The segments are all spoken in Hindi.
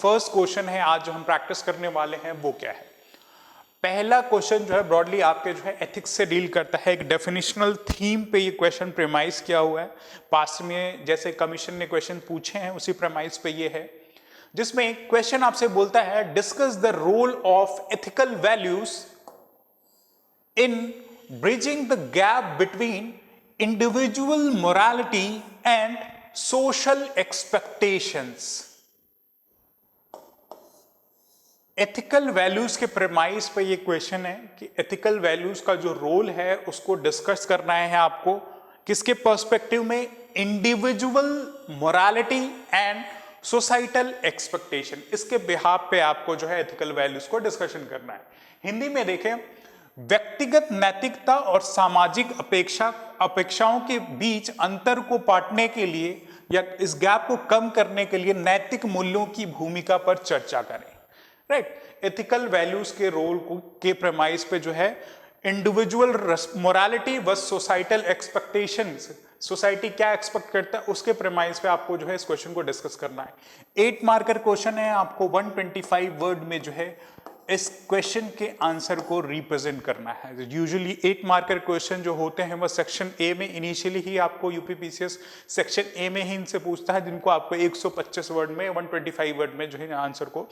फर्स्ट क्वेश्चन है आज जो हम प्रैक्टिस करने वाले हैं वो क्या है। पहला क्वेश्चन जो है ब्रॉडली आपके जो है एथिक्स से डील करता है। एक डेफिनेशनल थीम पे ये क्वेश्चन प्रेमाइज किया हुआ है। पास्ट में जैसे कमीशन ने क्वेश्चन पूछे हैं उसी प्रेमाइज पे ये है, जिसमें क्वेश्चन आपसे बोलता है discuss the role of ethical values in bridging the gap between individual morality and social expectations. Ethical values के प्रेमाइज पे ये क्वेश्चन है कि एथिकल वैल्यूज का जो रोल है उसको डिस्कस करना है आपको किसके पर्सपेक्टिव में, individual morality and societal expectation, इसके बिहाफ पे आपको जो है एथिकल वैल्यूज को डिस्कशन करना है। हिंदी में देखें, व्यक्तिगत नैतिकता और सामाजिक अपेक्षाओं के बीच अंतर को पाटने के लिए या इस गैप को कम करने के लिए नैतिक मूल्यों की भूमिका पर चर्चा करें। राइट, एथिकल वैल्यूज के रोल को के प्रेमाइज पे जो है इंडिविजुअल मोरालिटी व सोसाइटल एक्सपेक्टेशंस, सोसाइटी क्या एक्सपेक्ट करता है उसके प्रेमाइज पे आपको जो है इस क्वेश्चन को डिस्कस करना है। 8 मार्कर क्वेश्चन है, आपको 125 वर्ड में जो है इस क्वेश्चन के आंसर को रिप्रेजेंट करना है। यूजुअली 8 मार्कर क्वेश्चन जो होते हैं वह सेक्शन ए में इनिशियली ही आपको यूपीपीसीएस सेक्शन ए में ही इनसे पूछता है, जिनको आपको 125 वर्ड में 125 वर्ड में जो है आंसर को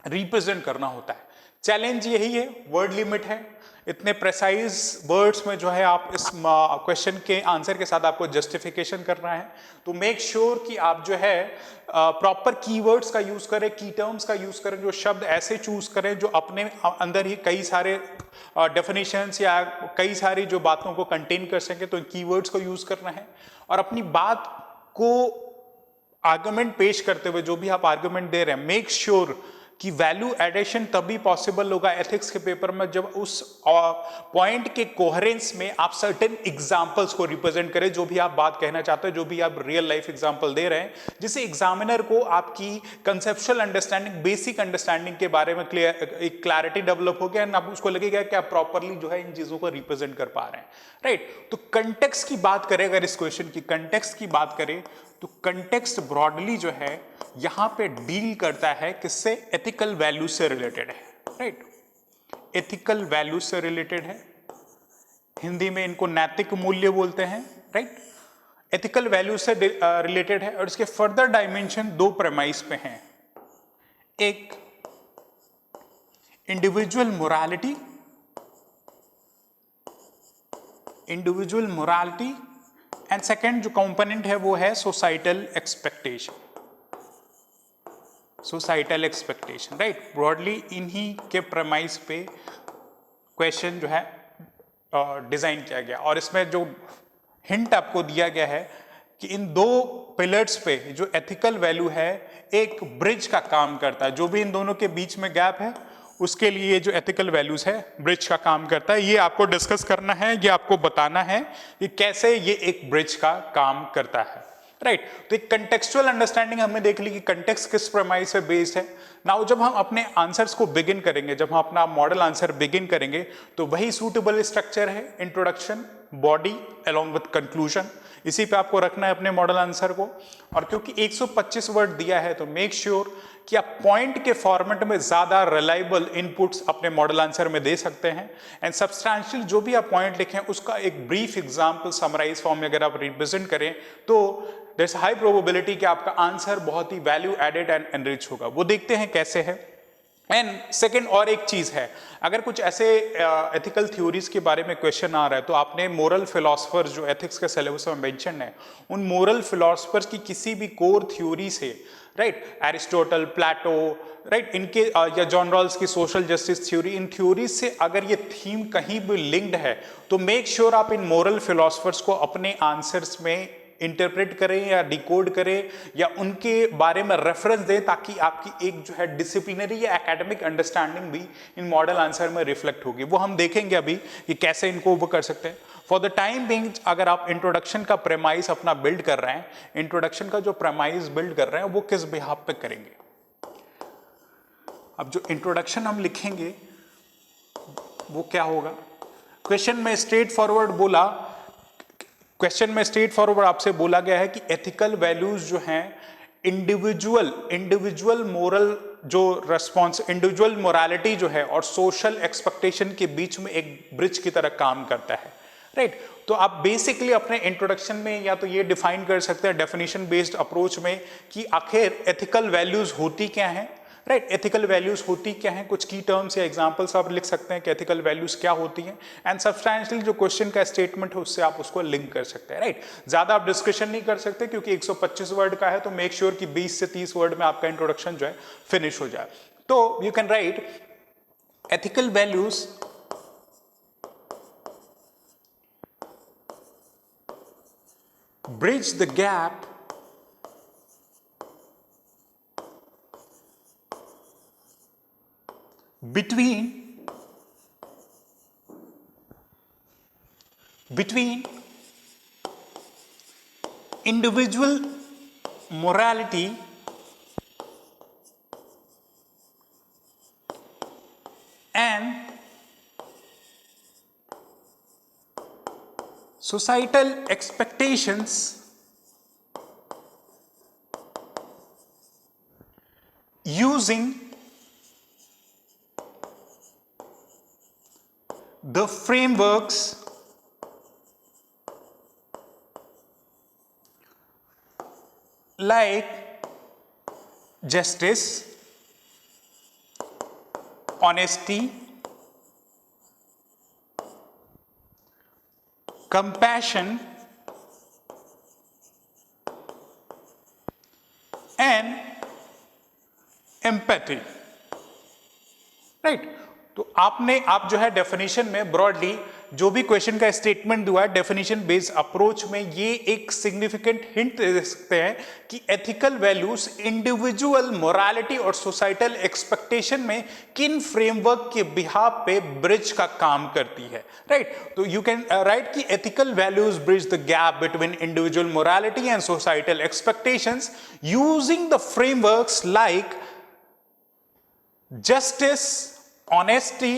रिप्रेजेंट करना होता है। चैलेंज यही है, वर्ड लिमिट है, इतने प्रेसाइज वर्ड्स में जो है आप इस क्वेश्चन के आंसर के साथ आपको जस्टिफिकेशन करना है। तो मेक श्योर कि आप जो है प्रॉपर कीवर्ड्स का यूज करें, की टर्म्स का यूज करें, जो शब्द ऐसे चूज करें जो अपने अंदर ही कई सारे डेफिनेशंस या कई सारी जो बातों को कंटेन कर सके, तो कीवर्ड्स को यूज करना है। और अपनी बात को आर्गुमेंट पेश करते हुए जो भी आप आर्गुमेंट दे रहे हैं, मेक श्योर कि वैल्यू एडिशन तभी पॉसिबल होगा एथिक्स के पेपर में जब उस पॉइंट के कोहेरेंस में आप सर्टेन एग्जांपल्स को रिप्रेजेंट करें, जो भी आप बात कहना चाहते हैं, जो भी आप रियल लाइफ एग्जांपल दे रहे हैं, जिससे एग्जामिनर को आपकी कंसेप्चुअल अंडरस्टैंडिंग, बेसिक अंडरस्टैंडिंग के बारे में एक क्लैरिटी डेवलप हो गया एंड अब उसको लगेगा कि आप प्रॉपरली जो है इन चीजों को रिप्रेजेंट कर पा रहे हैं। राइट, तो कंटेक्स्ट की बात करें, अगर इस क्वेश्चन की कंटेक्स्ट की बात करें तो कंटेक्स्ट ब्रॉडली जो है यहां पे डील करता है किससे, एथिकल वैल्यू से रिलेटेड है। राइट, एथिकल वैल्यू से रिलेटेड है, हिंदी में इनको नैतिक मूल्य बोलते हैं। राइट, एथिकल वैल्यू से रिलेटेड है और इसके फर्दर डायमेंशन 2 प्रेमाइस पे हैं, एक इंडिविजुअल मोरालिटी एंड सेकेंड जो कंपोनेंट है वो है सोसाइटल एक्सपेक्टेशन। राइट, ब्रॉडली इन्हीं के प्रेमाइस पे क्वेश्चन जो है डिजाइन किया गया और इसमें जो हिंट आपको दिया गया है कि इन 2 पिलर्स पे जो एथिकल वैल्यू है एक ब्रिज का काम करता है, जो भी इन दोनों के बीच में गैप है उसके लिए जो एथिकल वैल्यूज है ब्रिज का काम करता है। ये आपको डिस्कस करना है, ये आपको बताना है कि कैसे ये एक ब्रिज का काम करता है। राइट, तो एक कंटेक्चुअल अंडरस्टैंडिंग हमने देख ली कि कंटेक्स्ट किस प्रेमाइस पे बेस्ड है। नाउ जब हम अपने आंसर्स को बिगिन करेंगे, जब हम अपना मॉडल आंसर बिगिन करेंगे तो वही सूटेबल स्ट्रक्चर है, introduction, body along with conclusion, इसी पे आपको रखना है अपने मॉडल आंसर को। और क्योंकि 125 वर्ड दिया है तो मेक श्योर कि आप पॉइंट के फॉर्मेट में ज्यादा रिलायबल इनपुट्स अपने मॉडल आंसर में दे सकते हैं एंड सब्सटैंशियल जो भी आप पॉइंट लिखें उसका एक ब्रीफ एग्जांपल समराइज फॉर्म में अगर आप रिप्रेजेंट करें तो देयर इज हाई प्रोबेबिलिटी कि आपका आंसर बहुत ही वैल्यू एडेड एंड एनरिच होगा। वो देखते हैं कैसे है। एंड सेकेंड और एक चीज है, अगर कुछ ऐसे एथिकल थ्योरीज के बारे में क्वेश्चन आ रहा है तो आपने मोरल फिलोसफर्स जो एथिक्स के सिलेबस में मेंशन है उन मोरल फिलोसफर्स की किसी भी कोर थ्योरी से, राइट, एरिस्टोटल, प्लेटो, राइट, इनके या जॉन रॉल्स की सोशल जस्टिस थ्योरी, इन थ्योरीज से अगर ये थीम कहीं भी लिंक्ड है तो मेक श्योर आप इन मोरल फिलोसफर्स को अपने आंसर्स में इंटरप्रेट करें या डिकोड करें या उनके बारे में रेफरेंस दें, ताकि आपकी एक जो है डिसिप्लिनरी या एकेडमिक अंडरस्टैंडिंग भी इन मॉडल आंसर में रिफ्लेक्ट होगी। वो हम देखेंगे अभी कि कैसे इनको वो कर सकते हैं। फॉर द टाइम बिंग अगर आप इंट्रोडक्शन का प्रेमाइज अपना बिल्ड कर रहे हैं, इंट्रोडक्शन का जो प्रेमाइज बिल्ड कर रहे हैं वो किस बिहाफ पे करेंगे। अब जो इंट्रोडक्शन हम लिखेंगे वो क्या होगा, क्वेश्चन में स्ट्रेट फॉरवर्ड आपसे बोला गया है कि एथिकल वैल्यूज जो हैं इंडिविजुअल मोरल जो रेस्पॉन्स, इंडिविजुअल मोरालिटी जो है और सोशल एक्सपेक्टेशन के बीच में एक ब्रिज की तरह काम करता है, राइट। तो आप बेसिकली अपने इंट्रोडक्शन में या तो ये डिफाइन कर सकते हैं डेफिनेशन बेस्ड अप्रोच में कि आखिर एथिकल वैल्यूज होती क्या हैं, राइट। एथिकल वैल्यूज होती क्या हैं, कुछ की टर्म्स या एग्जांपल्स आप लिख सकते हैं कि एथिकल वैल्यूज क्या होती हैं, एंड सब्सटैंशियली जो क्वेश्चन का स्टेटमेंट है उससे आप उसको लिंक कर सकते हैं, राइट। ज्यादा आप डिस्कशन नहीं कर सकते क्योंकि 125 वर्ड का है, तो मेक श्योर कि 20 से 30 वर्ड में आपका इंट्रोडक्शन जो है फिनिश हो जाए। तो you can write ethical values bridge the gap between individual morality and societal expectations using the frameworks like justice, honesty, compassion and empathy, right. तो आप जो है डेफिनेशन में ब्रॉडली जो भी क्वेश्चन का स्टेटमेंट हुआ है डेफिनेशन बेस्ड अप्रोच में, ये एक सिग्निफिकेंट हिंट दे सकते हैं कि एथिकल वैल्यूज इंडिविजुअल मोरालिटी और सोसाइटल एक्सपेक्टेशन में किन फ्रेमवर्क के बिहाफ पे ब्रिज का काम करती है, राइट। तो यू कैन राइट कि ethical values bridge the gap between individual morality and societal expectations using the frameworks like justice, honesty,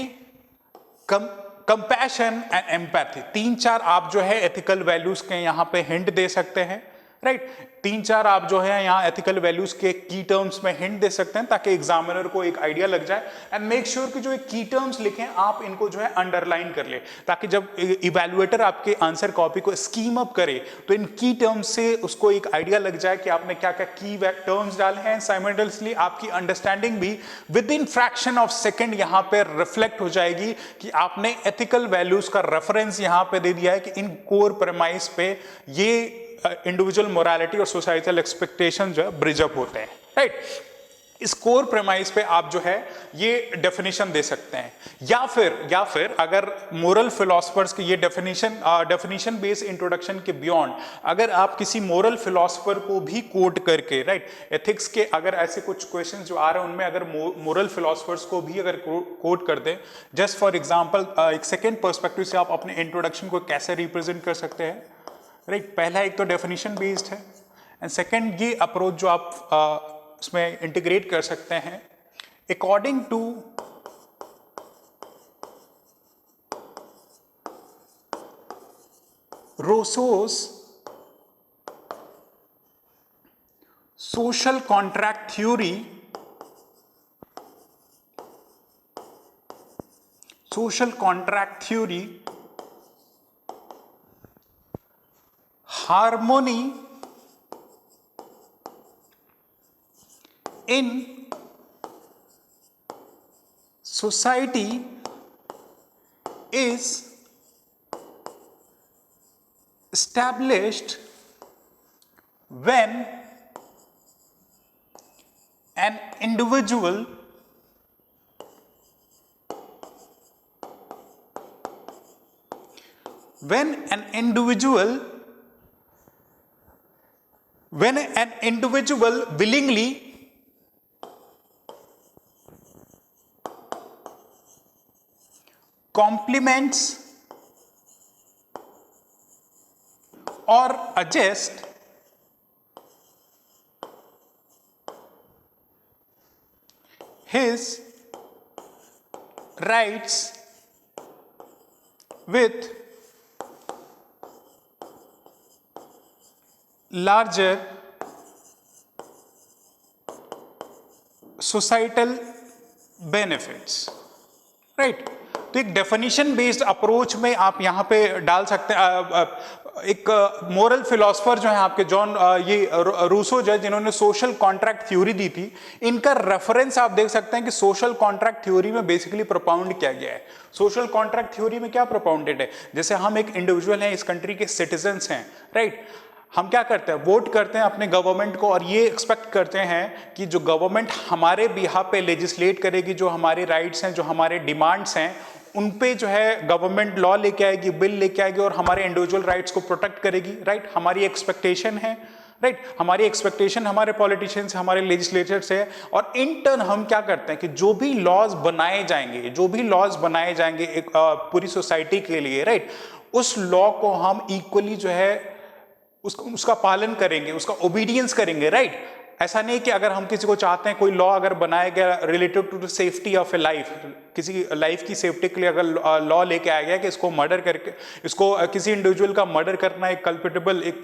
compassion and empathy। 3-4 आप जो है एथिकल वैल्यूज के यहां पे हिंट दे सकते हैं, राइट। 3-4 आप जो है यहाँ एथिकल वैल्यूज के की टर्म्स में हिंट दे सकते हैं ताकि एग्जामिनर को एक आइडिया लग जाए, एंड मेक श्योर कि जो एक की टर्म्स लिखें आप इनको जो है अंडरलाइन कर ले, ताकि जब इवैल्यूएटर आपके आंसर कॉपी को स्कीम अप करे तो इन की टर्म्स से उसको एक आइडिया लग जाए कि आपने क्या क्या की टर्म्स डाले हैं। साइमल्टेनियसली आपकी अंडरस्टैंडिंग भी with in fraction of second यहाँ पे रिफ्लेक्ट हो जाएगी कि आपने एथिकल वैल्यूज का रेफरेंस यहाँ पे दे दिया है कि इन कोर प्रेमाइस पे ये इंडिविजुअल मोरालिटी और सोसाइटल एक्सपेक्टेशन जो है ब्रिज अप होते हैं, राइट। इस कोर प्रेमाइस पे आप जो है ये डेफिनेशन दे सकते हैं, या फिर अगर मोरल फिलोसफर्स की ये डेफिनेशन बेस्ड इंट्रोडक्शन के बियॉन्ड अगर आप किसी मोरल फिलोसफर को भी कोट करके, राइट, एथिक्स के अगर ऐसे कुछ क्वेश्चंस जो आ रहे हैं उनमें अगर मोरल फिलोसफर्स को भी अगर कोट कर दें, जस्ट फॉर एग्जांपल एक सेकेंड पर्सपेक्टिव से आप अपने इंट्रोडक्शन को कैसे रिप्रेजेंट कर सकते हैं, राइट। पहला एक तो डेफिनेशन बेस्ड है, एंड सेकेंड ये अप्रोच जो आप उसमें इंटीग्रेट कर सकते हैं according to Rousseau's social contract theory, harmony in society is established when an individual willingly compliments or adjusts his rights with larger societal benefits, right. तो एक डेफिनेशन बेस्ड अप्रोच में आप यहाँ पे डाल सकते हैं। एक मोरल फिलोसफर जो है आपके जॉन रूसो जो है, जिन्होंने सोशल कॉन्ट्रैक्ट थ्योरी दी थी, इनका रेफरेंस आप देख सकते हैं कि सोशल कॉन्ट्रैक्ट थ्योरी में बेसिकली प्रोपाउंड किया गया है। सोशल कॉन्ट्रैक्ट थ्योरी में क्या प्रोपाउंडेड है, जैसे हम एक इंडिविजुअल हैं, इस कंट्री के सिटीजन्स हैं, राइट। हम क्या करते हैं, वोट करते हैं अपने गवर्नमेंट को और ये एक्सपेक्ट करते हैं कि जो गवर्नमेंट हमारे बिहाफ पे लेजिस्लेट करेगी, जो हमारे राइट्स हैं, जो हमारे डिमांड्स हैं, उन पे जो है गवर्नमेंट लॉ लेके आएगी, बिल लेके आएगी और हमारे इंडिविजुअल राइट्स को प्रोटेक्ट करेगी, राइट। हमारी एक्सपेक्टेशन है, राइट। हमारी एक्सपेक्टेशन हमारे पॉलिटिशियंस, हमारे लेजिस्लेचर से है। और इन टर्न हम क्या करते हैं कि जो भी लॉज बनाए जाएंगे एक पूरी सोसाइटी के लिए, राइट, उस लॉ को हम इक्वली जो है उसका पालन करेंगे, उसका ओबीडियंस करेंगे, राइट। ऐसा नहीं कि अगर हम किसी को चाहते हैं, कोई लॉ अगर बनाया गया related to the safety of a life, किसी लाइफ की सेफ्टी के लिए अगर लॉ लेके आया गया कि इसको मर्डर करके, इसको किसी इंडिविजुअल का मर्डर करना एक कल्पिटेबल, एक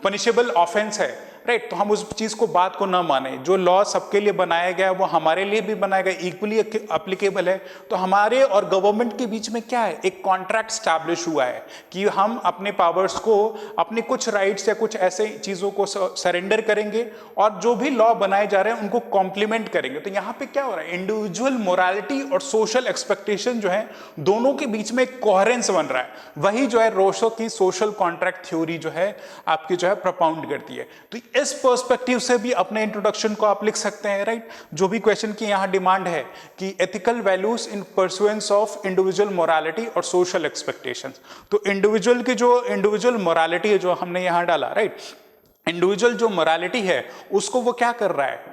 पनिशेबल ऑफेंस है, राइट, तो हम उस चीज को, बात को ना माने। जो लॉ सबके लिए बनाया गया है वो हमारे लिए भी बनाया गया, इक्वली एप्लीकेबल है। तो हमारे और गवर्नमेंट के बीच में क्या है, एक कॉन्ट्रैक्ट स्टैब्लिश हुआ है कि हम अपने पावर्स को, अपने कुछ राइट्स या कुछ ऐसे चीजों को सरेंडर करेंगे और जो भी लॉ बनाए जा रहे हैं उनको कॉम्प्लीमेंट करेंगे। तो यहाँ पे क्या हो रहा है, इंडिविजुअल मोरालिटी और सोशल एक्सपेक्टेशन जो है, दोनों के बीच में एक कोहेरेंस बन रहा है। वही जो है रोसो की सोशल कॉन्ट्रैक्ट थ्योरी जो है आपकी जो है प्रोपाउंड करती है। तो इस पर्सपेक्टिव से भी अपने इंट्रोडक्शन को आप लिख सकते हैं, राइट। जो भी क्वेश्चन की यहां डिमांड है कि ethical values in pursuance of individual morality और सोशल एक्सपेक्टेशंस, तो इंडिविजुअल मोरालिटी है जो हमने यहां डाला, राइट। इंडिविजुअल जो मोरालिटी है उसको वो क्या कर रहा है,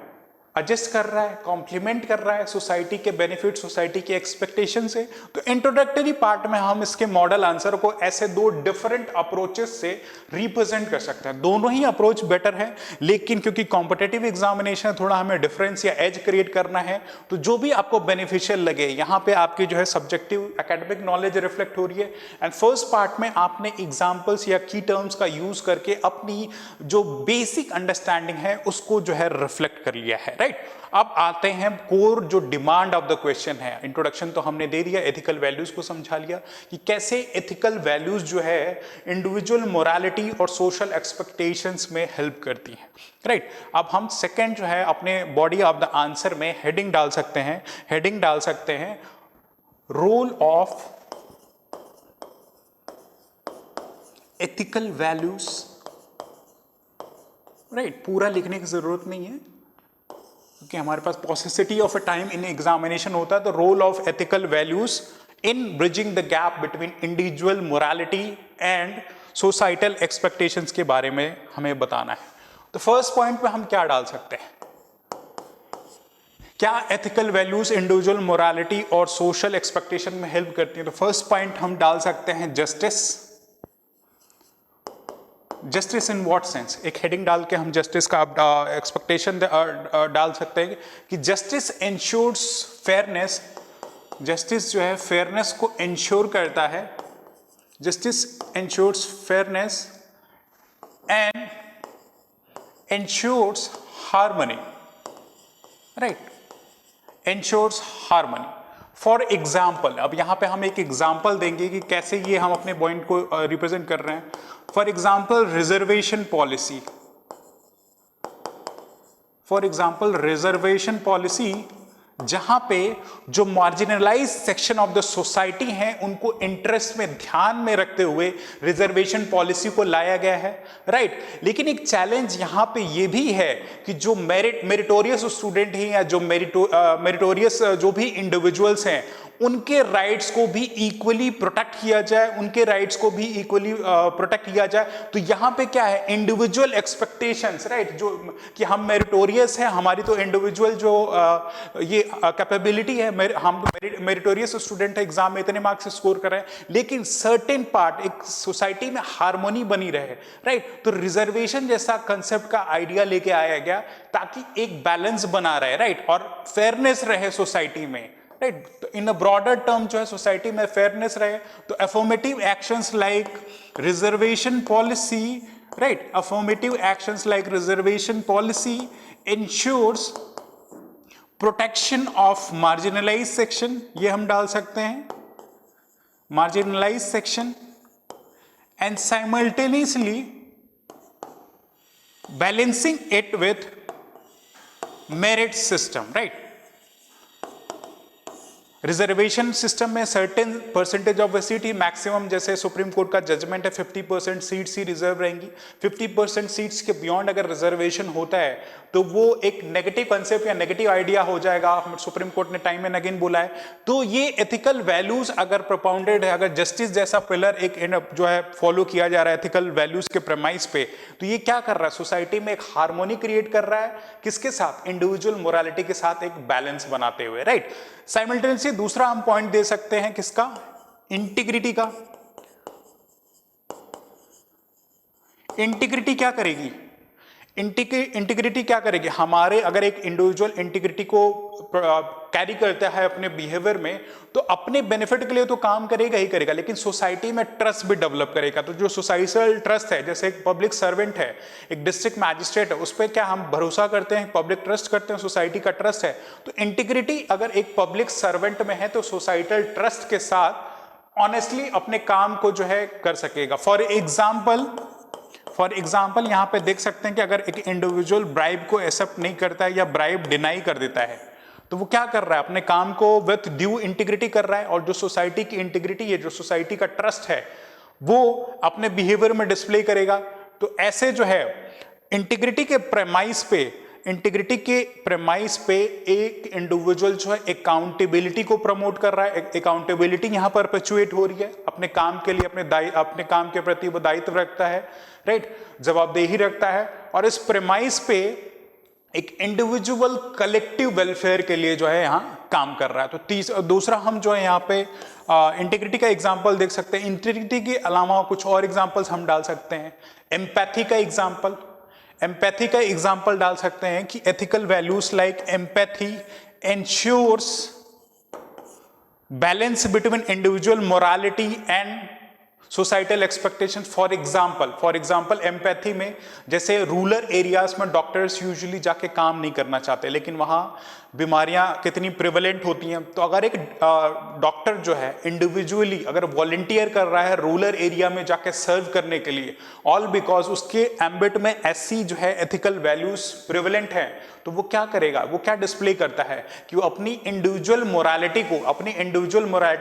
एडजस्ट कर रहा है, कॉम्प्लीमेंट कर रहा है सोसाइटी के बेनिफिट, सोसाइटी के एक्सपेक्टेशन से। तो इंट्रोडक्टरी पार्ट में हम इसके मॉडल आंसर को ऐसे दो डिफरेंट अप्रोचेस से रिप्रेजेंट कर सकते हैं। दोनों ही अप्रोच बेटर है, लेकिन क्योंकि कॉम्पिटिटिव एग्जामिनेशन थोड़ा हमें डिफरेंस या एज क्रिएट करना है, तो जो भी आपको बेनिफिशियल लगे, यहाँ पे आपकी जो है सब्जेक्टिव एकेडमिक नॉलेज रिफ्लेक्ट हो रही है। एंड फर्स्ट पार्ट में आपने एग्जाम्पल्स या की टर्म्स का यूज करके अपनी जो बेसिक अंडरस्टैंडिंग है उसको जो है रिफ्लेक्ट कर लिया है, राइट। अब आते हैं कोर जो डिमांड ऑफ द क्वेश्चन है। इंट्रोडक्शन तो हमने दे दिया, एथिकल वैल्यूज को समझा लिया कि कैसे एथिकल वैल्यूज जो है इंडिविजुअल मोरालिटी और सोशल एक्सपेक्टेशंस में हेल्प करती हैं, राइट। अब हम सेकंड जो है अपने बॉडी ऑफ द आंसर में हेडिंग डाल सकते हैं role of ethical values, right. पूरा लिखने की जरूरत नहीं है क्योंकि हमारे पास paucity of a time in examination होता है। तो role of ethical values in bridging the gap between individual morality and societal expectations के बारे में हमें बताना है। तो फर्स्ट पॉइंट पे हम क्या डाल सकते हैं, क्या एथिकल वैल्यूज इंडिविजुअल मोरालिटी और सोशल एक्सपेक्टेशन में हेल्प करती हैं। तो फर्स्ट पॉइंट हम डाल सकते हैं justice. Justice in what sense, एक हेडिंग डाल के हम जस्टिस का एक्सपेक्टेशन डाल सकते हैं कि जस्टिस इंश्योर्स फेयरनेस। जस्टिस जो है फेयरनेस को इंश्योर करता है, justice ensures fairness and ensures harmony, right, ensures harmony. For example, अब यहां पे हम एक एग्जाम्पल देंगे कि कैसे ये हम अपने पॉइंट को रिप्रेजेंट कर रहे हैं। फॉर एग्जाम्पल रिजर्वेशन पॉलिसी, जहां पे जो marginalize section of the society हैं उनको इंटरेस्ट में ध्यान में रखते हुए रिजर्वेशन पॉलिसी को लाया गया है, राइट। लेकिन एक चैलेंज यहां पे ये भी है कि जो मेरिटोरियस स्टूडेंट हैं या जो मेरिटोरियस जो भी इंडिविजुअल्स हैं उनके राइट्स को भी इक्वली प्रोटेक्ट किया जाए, तो यहां पे क्या है, इंडिविजुअल एक्सपेक्टेशंस, राइट, जो कि हम मेरिटोरियस हैं, हमारी तो इंडिविजुअल जो ये कैपेबिलिटी है, हम मेरिटोरियस स्टूडेंट है, एग्जाम में इतने मार्क्स स्कोर कर रहे हैं, लेकिन सर्टेन पार्ट एक सोसाइटी में हार्मोनी बनी रहे, राइट। तो रिजर्वेशन जैसा कंसेप्ट का आइडिया लेके आया गया ताकि एक बैलेंस बना रहे, राइट, और फेयरनेस रहे सोसाइटी में, राइट। तो इन अ ब्रॉडर टर्म जो है सोसाइटी में फेयरनेस रहे, तो affirmative actions like reservation policy, right, affirmative actions like reservation policy ensures protection of marginalise section, ये हम डाल सकते हैं, marginalise section, and simultaneously balancing it with merit system, right. Reservation system में certain percentage of seat, maximum जैसे सुप्रीम कोर्ट का जजमेंट है 50% सीट्स ही रिजर्व रहेंगी। 50% सीट्स के बियॉन्ड अगर रिजर्वेशन होता है तो वो एक नेगेटिव कंसेप्ट या नेगेटिव आइडिया हो जाएगा, सुप्रीम कोर्ट ने टाइम एंड अगेन बोला है। तो ये एथिकल वैल्यूज अगर प्रोपाउंडेड है, अगर जस्टिस जैसा पिलर एक जो है फॉलो किया जा रहा है एथिकल वैल्यूज के प्रेमाइस पे, तो ये क्या कर रहा है, सोसाइटी में एक हार्मोनी क्रिएट कर रहा है, किसके साथ, इंडिविजुअल मोरालिटी के साथ एक बैलेंस बनाते हुए, राइट। साइमल्टेनियसली दूसरा हम पॉइंट दे सकते हैं किसका, इंटीग्रिटी का। इंटीग्रिटी क्या करेगी, इंटीग्रिटी क्या करेगी, हमारे अगर एक इंडिविजुअल इंटीग्रिटी को कैरी करता है अपने बिहेवियर में, तो अपने बेनिफिट के लिए तो काम करेगा ही करेगा, लेकिन सोसाइटी में ट्रस्ट भी डेवलप करेगा। तो जो सोसाइटल ट्रस्ट है, जैसे एक पब्लिक सर्वेंट है, एक डिस्ट्रिक्ट मैजिस्ट्रेट है, उस पर क्या हम भरोसा करते हैं, पब्लिक ट्रस्ट करते हैं, सोसाइटी का ट्रस्ट है। तो इंटीग्रिटी अगर एक पब्लिक सर्वेंट में है तो सोसाइटल ट्रस्ट के साथ ऑनेस्टली अपने काम को जो है कर सकेगा। फॉर एग्जाम्पल यहां पे देख सकते हैं कि अगर एक इंडिविजुअल ब्राइब को एक्सेप्ट नहीं करता है या ब्राइब डिनाई कर देता है, तो वो क्या कर रहा है, अपने काम को विथ ड्यू इंटीग्रिटी कर रहा है, और जो सोसाइटी की इंटीग्रिटी है, जो सोसाइटी का ट्रस्ट है, वो अपने बिहेवियर में डिस्प्ले करेगा। तो ऐसे जो है इंटीग्रिटी के प्रेमाइस पे एक इंडिविजुअल जो है अकाउंटेबिलिटी को प्रमोट कर रहा है, अकाउंटेबिलिटी यहां पर परपेचुएट हो रही है, अपने काम के लिए अपने काम के प्रति वो दायित्व रखता है, राइट, जवाबदेही रखता है, और इस प्रेमाइस पे एक इंडिविजुअल कलेक्टिव वेलफेयर के लिए जो है यहां काम कर रहा है। तो दूसरा हम जो है यहाँ पे इंटीग्रिटी का एग्जांपल देख सकते हैं। इंटीग्रिटी के अलावा कुछ और एग्जांपल्स हम डाल सकते हैं। एम्पैथी का एग्जांपल डाल सकते हैं कि ethical values like empathy ensures balance between individual morality and societal expectation. For example empathy में, जैसे रूरल एरियाज में डॉक्टर्स यूजुअली जाके काम नहीं करना चाहते, लेकिन वहां बीमारियां कितनी प्रिवेलेंट होती हैं। तो अगर एक डॉक्टर जो है इंडिविजुअली अगर वॉलंटियर कर रहा है रूरल एरिया में जाके सर्व करने के लिए, ऑल बिकॉज उसके एम्बिट में ऐसी जो है एथिकल वैल्यूज प्रिवेलेंट है, तो वो क्या करेगा, वो क्या डिस्प्ले करता है कि वो अपनी इंडिविजुअल मोरालिटी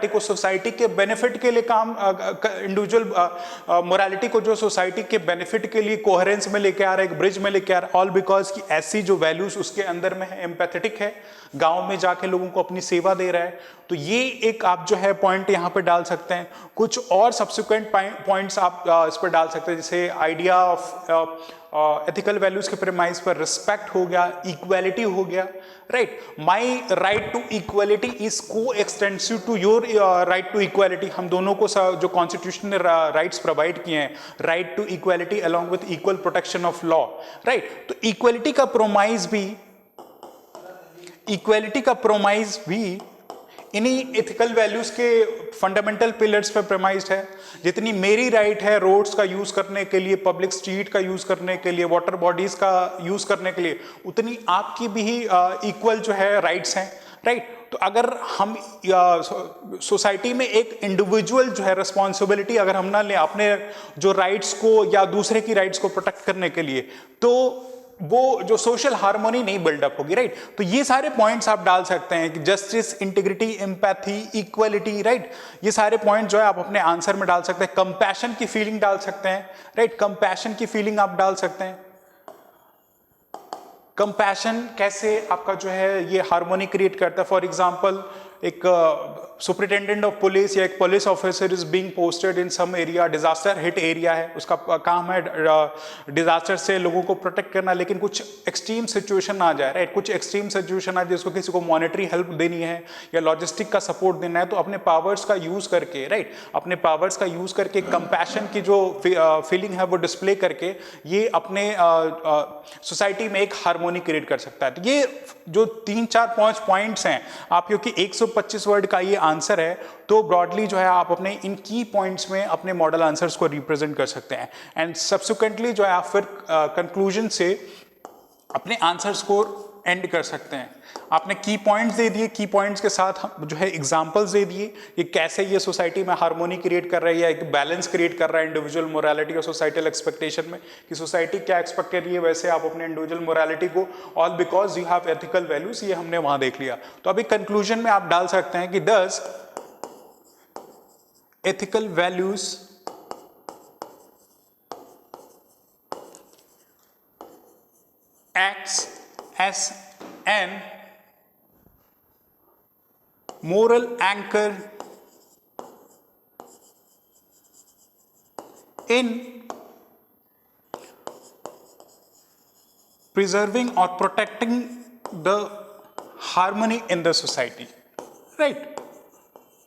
को सोसाइटी के बेनिफिट के लिए काम, इंडिविजुअल मोरालिटी को जो सोसाइटी के बेनिफिट के लिए कोहेरेंस में लेके आ रहा है, एक ब्रिज में लेके आ रहा है, ऑल बिकॉज की ऐसी जो वैल्यूज उसके अंदर में है, एम्पैथेटिक है, गांव में जाके लोगों को अपनी सेवा दे रहा है। तो ये एक आप जो है पॉइंट यहां पे डाल सकते हैं। कुछ और सब्सिक्वेंट पॉइंट्स आप इस पर डाल सकते हैं, जैसे आइडिया ऑफ एथिकल वैल्यूज के प्रेमाइस पर रिस्पेक्ट हो गया, इक्वालिटी हो गया, right. My right to equality is coextensive to your right to equality. हम दोनों को जो कॉन्स्टिट्यूशन ने राइट्स प्रोवाइड किए हैं, right to equality along with equal protection of law, right. तो इक्वालिटी का प्रोमाइज भी इन्हीं एथिकल वैल्यूज के फंडामेंटल पिलर्स पर प्रेमाइज्ड है। जितनी मेरी राइट है रोड्स का यूज करने के लिए, पब्लिक स्ट्रीट का यूज करने के लिए, वाटर बॉडीज का यूज करने के लिए, उतनी आपकी भी इक्वल जो है राइट्स हैं, राइट। तो अगर हम सोसाइटी में एक इंडिविजुअल जो है रिस्पॉन्सिबिलिटी अगर हम ना लें अपने जो राइट्स को या दूसरे की राइट्स को प्रोटेक्ट करने के लिए, तो वो जो सोशल हार्मोनी नहीं बिल्डअप होगी, राइट। तो ये सारे पॉइंट्स आप डाल सकते हैं कि justice, integrity, empathy, equality, right. ये सारे पॉइंट जो है आप अपने आंसर में डाल सकते हैं। कंपैशन की फीलिंग डाल सकते हैं, राइट, कंपैशन की फीलिंग आप डाल सकते हैं। कंपैशन कैसे आपका जो है ये हार्मोनी क्रिएट करता है। फॉर एग्जांपल एक सुपरिटेंडेंट ऑफ पुलिस या एक police officer is being posted in some area, disaster hit area है, उसका काम है डिजास्टर से लोगों को प्रोटेक्ट करना, लेकिन कुछ एक्सट्रीम सिचुएशन आ जाए, राइट, कुछ एक्सट्रीम सिचुएशन आ जाए, जिसको किसी को मॉनेटरी हेल्प देनी है या लॉजिस्टिक का सपोर्ट देना है, तो अपने पावर्स का यूज करके, राइट, अपने पावर्स का यूज करके कंपैशन की जो फीलिंग है वो डिस्प्ले करके ये अपने सोसाइटी में एक हार्मोनी क्रिएट कर सकता है। तो ये जो 3-4-5 पॉइंट्स हैं, आप क्योंकि 125 वर्ड का ये आंसर है, तो ब्रॉडली जो है आप अपने इन की पॉइंट्स में अपने मॉडल आंसर्स को रिप्रेजेंट कर सकते हैं। एंड सब्सिक्वेंटली जो है आप फिर कंक्लूजन से अपने आंसर्स को एंड कर सकते हैं। आपने की पॉइंट्स दे दिए, की पॉइंट्स के साथ जो है एग्जांपल्स दे दिए कि कैसे ये सोसाइटी में हार्मोनी क्रिएट कर रही है, एक बैलेंस क्रिएट कर रहा है इंडिविजुअल मोरालिटी और सोसाइटल एक्सपेक्टेशन में, कि सोसाइटी क्या एक्सपेक्ट कर रही है वैसे आप अपने इंडिविजुअल मोरालिटी को, all because you have ethical values. ये हमने वहां देख लिया। तो अभी कंक्लूजन में आप डाल सकते हैं कि दस ethical values acts as an moral anchor in preserving or protecting the harmony in the society, right?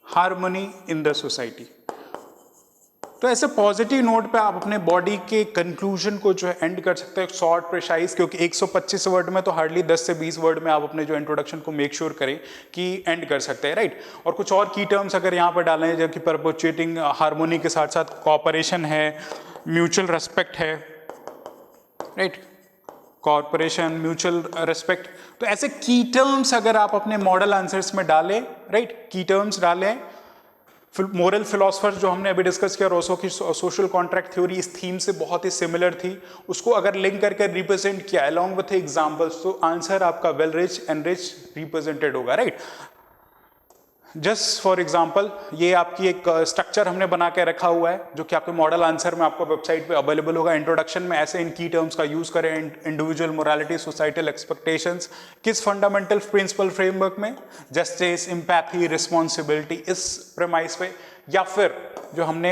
Harmony in the society. तो ऐसे पॉजिटिव नोट पे आप अपने बॉडी के कंक्लूजन को जो है एंड कर सकते हैं, शॉर्ट प्रिसाइज, क्योंकि 125 वर्ड में तो हार्डली 10 से 20 वर्ड में आप अपने जो इंट्रोडक्शन को मेक श्योर करें कि एंड कर सकते हैं, राइट। और कुछ और की टर्म्स अगर यहाँ पर डालें, जबकि परपेचुएटिंग हार्मोनी के साथ साथ कॉपरेशन है, म्यूचुअल रेस्पेक्ट है, राइट, कॉर्पोरेशन, म्यूचुअल रेस्पेक्ट। तो ऐसे की टर्म्स अगर आप अपने मॉडल आंसर्स में डालें, राइट, की टर्म्स डालें। मोरल फिलोसफर जो हमने अभी डिस्कस किया, रोसो की सोशल कॉन्ट्रैक्ट थ्योरी इस थीम से बहुत ही सिमिलर थी, उसको अगर लिंक करके रिप्रेजेंट किया अलॉन्ग विथ एग्जांपल्स, तो आंसर आपका well rich and rich represented होगा, राइट। जस्ट फॉर एग्जाम्पल, ये आपकी एक स्ट्रक्चर हमने बना के रखा हुआ है जो कि आपके मॉडल आंसर में आपको वेबसाइट पे अवेलेबल होगा। इंट्रोडक्शन में ऐसे इन की टर्म्स का यूज करें, इंडिविजुअल मोरालिटी, सोसाइटल एक्सपेक्टेशंस, किस फंडामेंटल प्रिंसिपल फ्रेमवर्क में, जस्टिस, एम्पैथी, रिस्पॉन्सिबिलिटी, इस प्रेमाइस पे। या फिर जो हमने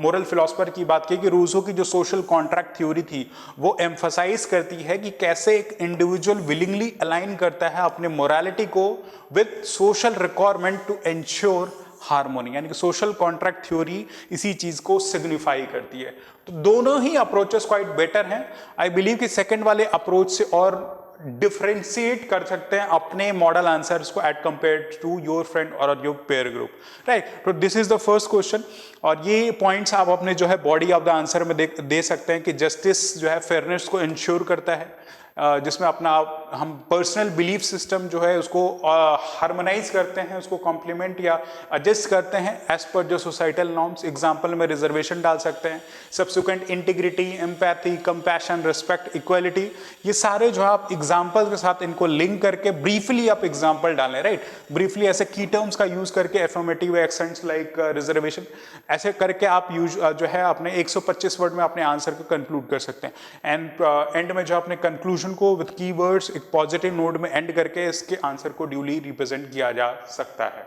मोरल फिलोसफर की बात की कि रूसो की जो सोशल कॉन्ट्रैक्ट थ्योरी थी वो एम्फसाइज करती है कि कैसे एक इंडिविजुअल विलिंगली अलाइन करता है अपने मोरालिटी को with social requirement to ensure harmony, यानी कि सोशल कॉन्ट्रैक्ट थ्योरी इसी चीज को सिग्निफाई करती है। तो दोनों ही अप्रोचेस क्वाइट बेटर हैं। आई बिलीव कि सेकंड वाले अप्रोच से और डिफरेंशिएट कर सकते हैं अपने मॉडल आंसर्स को at compare to your friend और योर पेयर ग्रुप, राइट। तो this is the first question, और ये पॉइंट्स आप अपने जो है बॉडी ऑफ द आंसर में दे सकते हैं कि जस्टिस जो है फेयरनेस को इंश्योर करता है, जिसमें अपना हम पर्सनल बिलीफ सिस्टम जो है उसको हार्मोनाइज करते हैं, उसको कॉम्प्लीमेंट या एडजस्ट करते हैं एज पर जो सोसाइटल नॉर्म्स। एग्जाम्पल में रिजर्वेशन डाल सकते हैं। Subsequent integrity, empathy, compassion, respect, equality, ये सारे जो आप एग्जाम्पल के साथ इनको लिंक करके ब्रीफली आप एग्जाम्पल डालें, राइट। ब्रीफली ऐसे की टर्म्स का यूज करके एफर्मेटिव एक्सेंट्स लाइक रिजर्वेशन, ऐसे करके आप जो है अपने 125 वर्ड में अपने आंसर को कंक्लूड कर सकते हैं। एंड एंड में जो अपने कंक्लूजन को विद कीवर्ड्स एक पॉजिटिव नोट में एंड करके इसके आंसर को ड्यूली रिप्रेजेंट किया जा सकता है।